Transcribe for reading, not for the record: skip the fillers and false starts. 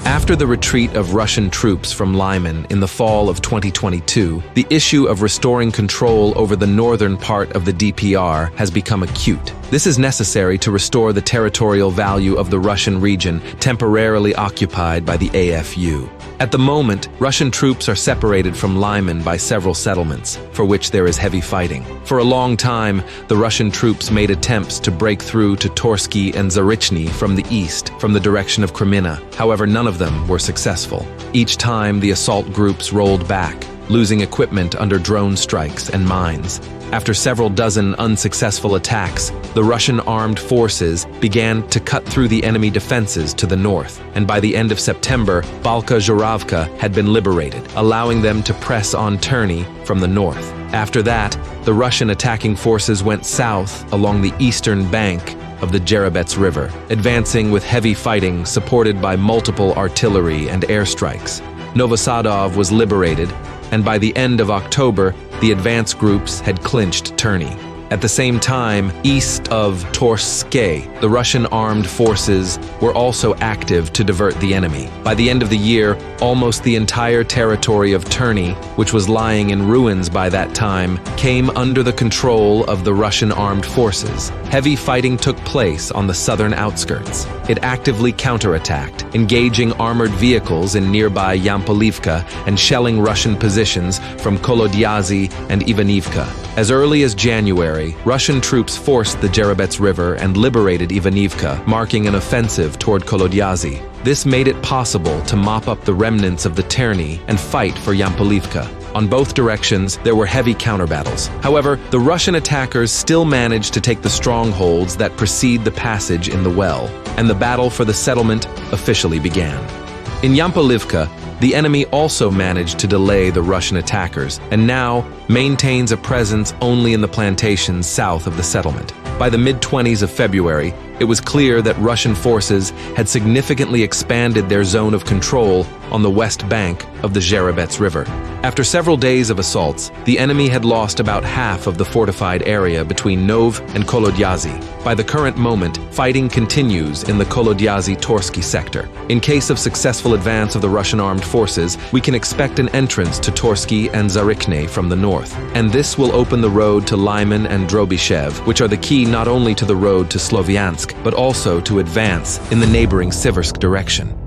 After the retreat of Russian troops from Liman in the fall of 2022, the issue of restoring control over the northern part of the DPR has become acute. This is necessary to restore the territorial value of the Russian region temporarily occupied by the AFU. At the moment, Russian troops are separated from Liman by several settlements, for which there is heavy fighting. For a long time, the Russian troops made attempts to break through to Torsky and Zarychny from the east, from the direction of Kreminna. However, none of them were successful. Each time, the assault groups rolled back, losing equipment under drone strikes and mines. After several dozen unsuccessful attacks, the Russian armed forces began to cut through the enemy defenses to the north, and by the end of September, Balka-Zhuravka had been liberated, allowing them to press on Terny from the north. After that, the Russian attacking forces went south along the eastern bank of the Jerebets River, advancing with heavy fighting supported by multiple artillery and airstrikes. Novosadov was liberated, and by the end of October, the advance groups had clinched Terny. At the same time, east of Torske, the Russian armed forces were also active to divert the enemy. By the end of the year, almost the entire territory of Terny, which was lying in ruins by that time, came under the control of the Russian armed forces. Heavy fighting took place on the southern outskirts. It actively counterattacked, engaging armored vehicles in nearby Yampolivka and shelling Russian positions from Kolodyazy and Ivanivka. As early as January, Russian troops forced the Jerebets River and liberated Ivanivka, marking an offensive toward Kolodyazy. This made it possible to mop up the remnants of the Terny and fight for Yampolivka. On both directions, there were heavy counterbattles. However, the Russian attackers still managed to take the strongholds that precede the passage in the well, and the battle for the settlement officially began. In Yampolivka, the enemy also managed to delay the Russian attackers and now maintains a presence only in the plantations south of the settlement. By the mid-20s of February, it was clear that Russian forces had significantly expanded their zone of control on the west bank of the Jerebets River. After several days of assaults, the enemy had lost about half of the fortified area between Nov and Kolodyazy. By the current moment, fighting continues in the Kolodyazy-Torsky sector. In case of successful advance of the Russian armed forces, we can expect an entrance to Torsky and Zarychny from the north, and this will open the road to Liman and Drobyshev, which are the key not only to the road to Sloviansk, but also to advance in the neighboring Siversk direction.